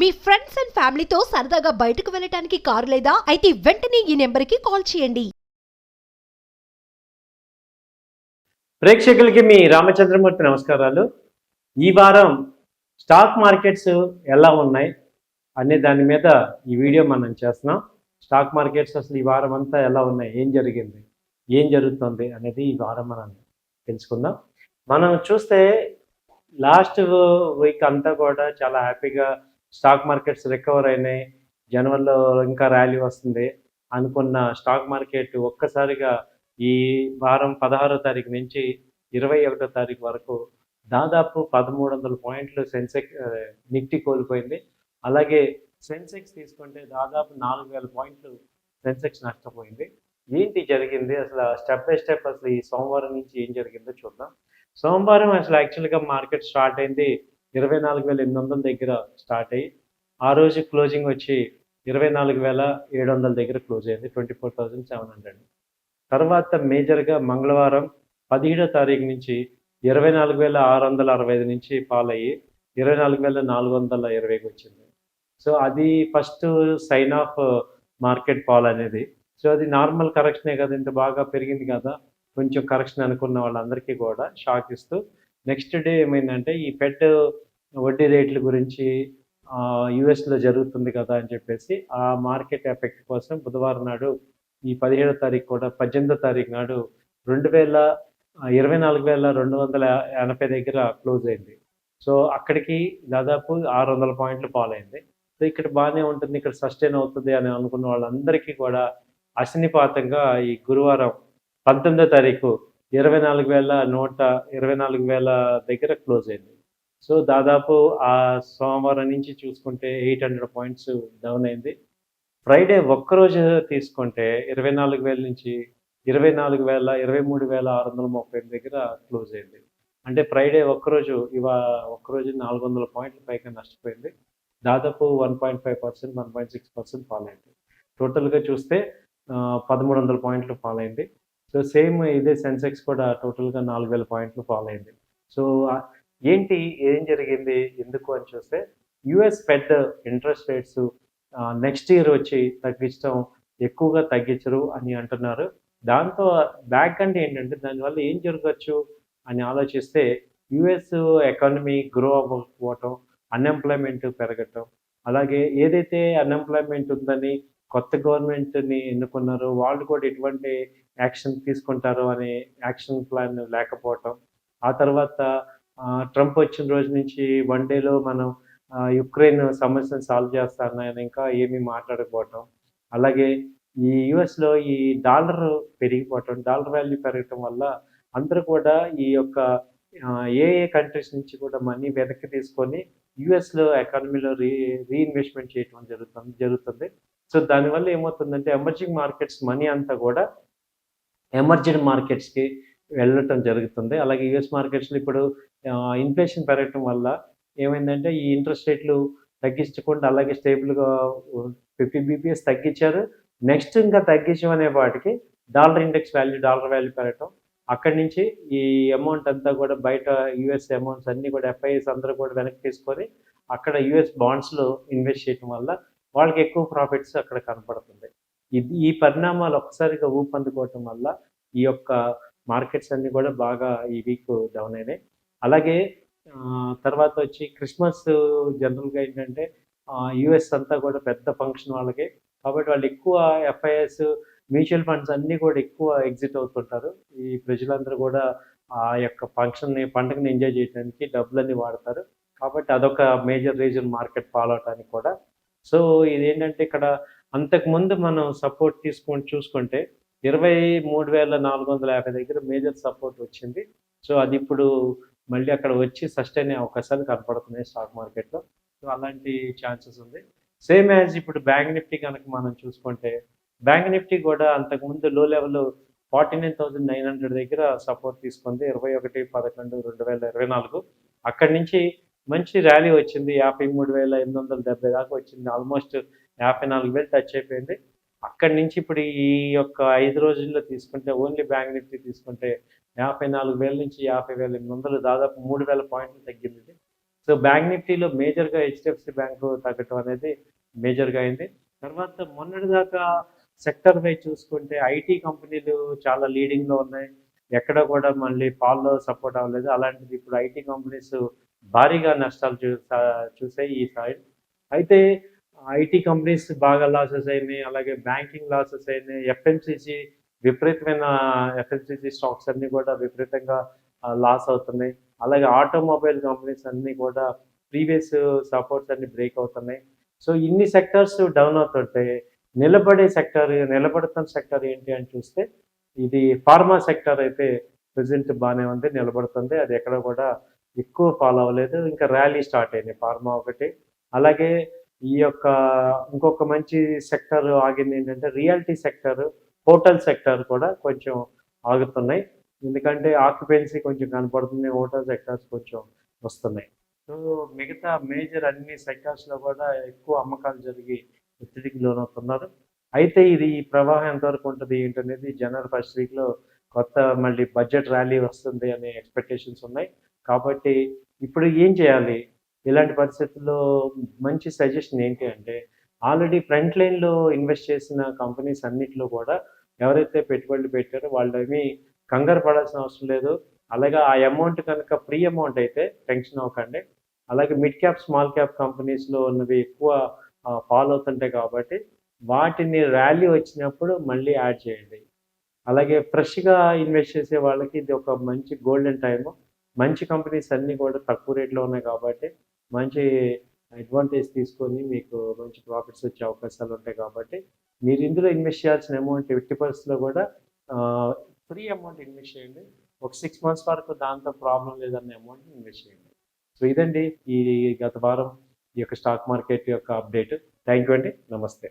Me friends and ఫ్యామిలీతో సరదాగా బయటకు వెళ్ళటానికి కారు లేదా అయితే వెంటనే ఈ నెంబర్కి కాల్ చేయండి. ప్రేక్షకులకి మీ రామచంద్రమూర్తి నమస్కారాలు. ఈ వారం స్టాక్ మార్కెట్స్ ఎలా ఉన్నాయి అనే దాని మీద ఈ వీడియో మనం చేస్తున్నాం. స్టాక్ మార్కెట్స్ అసలు ఈ వారం అంతా ఎలా ఉన్నాయి, ఏం జరిగింది, ఏం జరుగుతుంది అనేది ఈ వారం మనం తెలుసుకుందాం. మనం చూస్తే లాస్ట్ వీక్ అంతా కూడా చాలా హ్యాపీగా స్టాక్ మార్కెట్స్ రికవర్ అయినాయి. జనవరిలో ఇంకా ర్యాలీ వస్తుంది అనుకున్న స్టాక్ మార్కెట్ ఒక్కసారిగా ఈ వారం 16వ తారీఖు నుంచి 21వ తారీఖు వరకు దాదాపు 1300 పాయింట్లు నిఫ్టీ కోల్పోయింది. అలాగే సెన్సెక్స్ తీసుకుంటే దాదాపు 4000 పాయింట్లు సెన్సెక్స్ నష్టపోయింది. ఏంటి జరిగింది అసలు స్టెప్ బై స్టెప్ అసలు ఈ సోమవారం నుంచి ఏం జరిగిందో చూద్దాం. సోమవారం అసలు యాక్చువల్గా మార్కెట్ స్టార్ట్ అయింది 24,800 దగ్గర స్టార్ట్ అయ్యి ఆ రోజు క్లోజింగ్ వచ్చి 24,700 దగ్గర క్లోజ్ అయింది, 24,700. తర్వాత మేజర్గా మంగళవారం 17వ తారీఖు నుంచి 24,665 నుంచి ఫాల్ అయ్యి 24,420కి వచ్చింది. సో అది first sign of market fall అనేది. సో అది నార్మల్ కరెక్షనే కదా, ఇంత బాగా పెరిగింది కదా, కొంచెం కరెక్షన్ అనుకున్న వాళ్ళందరికీ కూడా షాక్ ఇస్తూ నెక్స్ట్ డే ఏమైందంటే ఈ ఫెడ్ వడ్డీ రేట్ల గురించి యుఎస్లో జరుగుతుంది కదా అని చెప్పేసి ఆ మార్కెట్ ఎఫెక్ట్ కోసం బుధవారం నాడు ఈ 17వ తారీఖు కూడా 18వ తారీఖు నాడు 24,280 దగ్గర క్లోజ్ అయింది. సో అక్కడికి దాదాపు 600 పాయింట్లు ఫాల్ అయింది. సో ఇక్కడ బాగానే ఉంటుంది, ఇక్కడ సస్టైన్ అవుతుంది అని అనుకున్న వాళ్ళందరికీ కూడా అశనిపాతంగా ఈ గురువారం 19వ తారీఖు 24,124,000 దగ్గర క్లోజ్ అయింది. సో దాదాపు ఆ సోమవారం నుంచి చూసుకుంటే 800 పాయింట్స్ డౌన్ అయింది. ఫ్రైడే ఒక్కరోజు తీసుకుంటే 24,000 నుంచి 23,630 దగ్గర క్లోజ్ అయింది. అంటే ఫ్రైడే ఒక్కరోజు ఒక్కరోజు 400 పాయింట్ల పైగా నష్టపోయింది. దాదాపు 1.5%, 1.6% ఫాల్ అయింది. టోటల్గా చూస్తే 1,300 పాయింట్లు ఫాల్ అయింది. సో సేమ్ ఇదే సెన్సెక్స్ కూడా టోటల్గా 4,000 పాయింట్లు ఫాల్ అయింది. సో ఏం జరిగింది ఎందుకు అని చూస్తే US fed interest rates next year వచ్చి ఎక్కువగా తగ్గించరు అని అంటున్నారు. దాంతో బ్యాక్ అంటే ఏంటంటే దానివల్ల ఏం జరగచ్చు అని ఆలోచిస్తే యుఎస్ ఎకానమీ గ్రో అవ్వకపోవటం, అన్ఎంప్లాయ్మెంట్ పెరగటం, అలాగే ఏదైతే అన్ఎంప్లాయ్మెంట్ ఉందని కొత్త గవర్నమెంట్ని ఎన్నుకున్నారో వాళ్ళు కూడా ఎటువంటి యాక్షన్ తీసుకుంటారో అనే యాక్షన్ ప్లాన్ లేకపోవటం, ఆ తర్వాత ట్రంప్ వచ్చిన రోజు నుంచి వన్ డేలో మనం యుక్రెయిన్ సమస్యను సాల్వ్ చేస్తానని ఇంకా ఏమీ మాట్లాడకపోవటం, అలాగే ఈ యుఎస్లో ఈ డాలర్ పెరిగిపోవటం, డాలర్ వాల్యూ పెరగటం వల్ల అందరూ కూడా ఈ యొక్క ఏ కంట్రీస్ నుంచి కూడా మనీ వెనక్కి తీసుకొని యుఎస్లో ఎకానమీలో రీఇన్వెస్ట్మెంట్ చేయటం జరుగుతుంది. సో దానివల్ల ఏమవుతుందంటే ఎమర్జింగ్ మార్కెట్స్ మనీ అంతా కూడా ఎమర్జింగ్ మార్కెట్స్కి వెళ్ళటం జరుగుతుంది. అలాగే యుఎస్ మార్కెట్స్లో ఇప్పుడు ఇన్ఫ్లేషన్ పెరగటం వల్ల ఏమైందంటే ఈ ఇంట్రెస్ట్ రేట్లు తగ్గించకుండా అలాగే స్టేబుల్గా 50 బీపీఎస్ తగ్గించారు. నెక్స్ట్ ఇంకా తగ్గించమనే వాటికి డాలర్ వాల్యూ పెరగటం, అక్కడి నుంచి ఈ అమౌంట్ అంతా కూడా బయట యుఎస్ అమౌంట్స్ అన్నీ కూడా ఎఫ్ఐఎస్ అందరూ కూడా వెనక్కి తీసుకొని అక్కడ యుఎస్ బాండ్స్లో ఇన్వెస్ట్ చేయడం వల్ల వాళ్ళకి ఎక్కువ ప్రాఫిట్స్ అక్కడ కనపడుతుంది. ఈ పరిణామాలు ఒక్కసారిగా ఊపందుకోవటం వల్ల ఈ యొక్క మార్కెట్స్ అన్నీ కూడా బాగా ఈ వీక్ డౌన్ అయినాయి. అలాగే తర్వాత వచ్చి క్రిస్మస్ జనరల్గా ఏంటంటే యుఎస్ అంతా కూడా పెద్ద ఫంక్షన్ వాళ్ళకి, కాబట్టి వాళ్ళు ఎక్కువ ఎఫ్ఐఎస్ మ్యూచువల్ ఫండ్స్ అన్నీ కూడా ఎక్కువ ఎగ్జిట్ అవుతుంటారు. ఈ ప్రజలందరూ కూడా ఆ యొక్క పండుగని ఎంజాయ్ చేయడానికి డబ్బులన్నీ వాడతారు. కాబట్టి అదొక మేజర్ రీజన్ మార్కెట్ ఫాలో అవడానికి కూడా. సో ఇదేంటంటే ఇక్కడ అంతకుముందు మనం సపోర్ట్ చూసుకుంటే 23,450 దగ్గర మేజర్ సపోర్ట్ వచ్చింది. సో అది ఇప్పుడు మళ్ళీ అక్కడ వచ్చి సస్టైన్ అయ్యే అవకాశాలు కనపడుతున్నాయి స్టాక్ మార్కెట్లో. సో అలాంటి ఛాన్సెస్ ఉంది. సేమ్ యాజ్ ఇప్పుడు బ్యాంక్ నిఫ్టీ కనుక మనం చూసుకుంటే బ్యాంక్ నిఫ్టీ కూడా అంతకుముందు లో లెవెల్ 49,900 దగ్గర సపోర్ట్ తీసుకుంది 21/11/2024. అక్కడి నుంచి మంచి ర్యాలీ వచ్చింది, 53,870 దాకా వచ్చింది, ఆల్మోస్ట్ 54,000 టచ్ అయిపోయింది. అక్కడి నుంచి ఇప్పుడు ఈ యొక్క 5 రోజుల్లో తీసుకుంటే ఓన్లీ బ్యాంక్ నిఫ్టీ తీసుకుంటే 54,000 నుంచి 50,800 దాదాపు 3,000 పాయింట్లు తగ్గింది. సో బ్యాంక్ నిఫ్టీలో మేజర్గా హెచ్డిఎఫ్సి బ్యాంకు తగ్గటం అనేది మేజర్గా అయింది. తర్వాత మొన్నటిదాకా సెక్టర్ వైజ్ చూసుకుంటే ఐటీ కంపెనీలు చాలా లీడింగ్లో ఉన్నాయి. ఎక్కడ కూడా మళ్ళీ ఫాల్లో సపోర్ట్ అవ్వలేదు. అలాంటిది ఇప్పుడు ఐటీ కంపెనీస్ భారీగా నష్టాలు చూసాయి ఈసారి. అయితే ఐటీ కంపెనీస్ బాగా లాసెస్ అయినాయి, అలాగే బ్యాంకింగ్ లాసెస్ అయినాయి, ఎఫ్ఎంసీజీ విపరీతమైన ఎఫ్ఎంసీజీ స్టాక్స్ అన్నీ కూడా విపరీతంగా లాస్ అవుతున్నాయి. అలాగే ఆటోమొబైల్ కంపెనీస్ అన్నీ కూడా ప్రీవియస్ సపోర్ట్స్ అన్ని బ్రేక్ అవుతున్నాయి. సో ఇన్ని సెక్టర్స్ డౌన్ అవుతుంటే నిలబడుతున్న సెక్టర్ ఏంటి అని చూస్తే ఇది ఫార్మా సెక్టర్ అయితే ప్రెసెంట్ బాగానే ఉంది, నిలబడుతుంది. అది ఎక్కడ కూడా ఎక్కువ ఫాలో అవ్వలేదు. ఇంకా ర్యాలీ స్టార్ట్ అయింది ఫార్మా ఒకటి. అలాగే ఈ యొక్క ఇంకొక మంచి సెక్టర్ ఆగింది ఏంటంటే రియాలిటీ సెక్టర్, హోటల్ సెక్టర్ కూడా కొంచెం ఆగుతున్నాయి. ఎందుకంటే ఆక్యుపెన్సీ కొంచెం కనపడుతుంది, హోటల్ సెక్టర్స్ కొంచెం వస్తున్నాయి. సో మిగతా మేజర్ అన్ని సెక్టర్స్లో కూడా ఎక్కువ అమ్మకాలు జరిగి ఒత్తిడికి లోనవుతున్నారు. అయితే ఇది ఈ ప్రవాహం ఎంతవరకు ఉంటుంది ఏంటనేది జనవరి ఫస్ట్ వీక్లో కొత్త మళ్ళీ బడ్జెట్ ర్యాలీ వస్తుంది అనే ఎక్స్పెక్టేషన్స్ ఉన్నాయి. కాబట్టి ఇప్పుడు ఏం చేయాలి ఇలాంటి పరిస్థితుల్లో? మంచి సజెషన్ ఏంటి అంటే ఆల్రెడీ ఫ్రంట్ లైన్లో ఇన్వెస్ట్ చేసిన కంపెనీస్ అన్నిట్లో కూడా ఎవరైతే పెట్టుబడులు పెట్టారో వాళ్ళేమీ కంగారు పడాల్సిన అవసరం లేదు. అలాగే ఆ అమౌంట్ కనుక ఫ్రీ అమౌంట్ అయితే టెన్షన్ అవ్వకండి. అలాగే మిడ్ క్యాప్ స్మాల్ క్యాప్ కంపెనీస్లో ఉన్నవి ఎక్కువ ఫాలో అవుతుంటాయి కాబట్టి వాటిని ర్యాలీ వచ్చినప్పుడు మళ్ళీ యాడ్ చేయండి. అలాగే ఫ్రెష్గా ఇన్వెస్ట్ చేసే వాళ్ళకి ఇది ఒక మంచి గోల్డెన్ టైము. మంచి కంపెనీస్ అన్నీ కూడా తక్కువ రేట్లో ఉన్నాయి కాబట్టి మంచి అడ్వాంటేజ్ తీసుకొని మీకు మంచి ప్రాఫిట్స్ వచ్చే అవకాశాలు ఉంటాయి. కాబట్టి మీరు ఇందులో ఇన్వెస్ట్ చేయాల్సిన అమౌంట్ 50% కూడా ఫ్రీ అమౌంట్ ఇన్వెస్ట్ చేయండి. ఒక 6 months వరకు దాంతో ప్రాబ్లం లేదన్న అమౌంట్ ఇన్వెస్ట్ చేయండి. సో ఇదండి ఈ గత వారం ఈ యొక్క స్టాక్ మార్కెట్ యొక్క అప్డేట్. థ్యాంక్ యూ అండి. నమస్తే.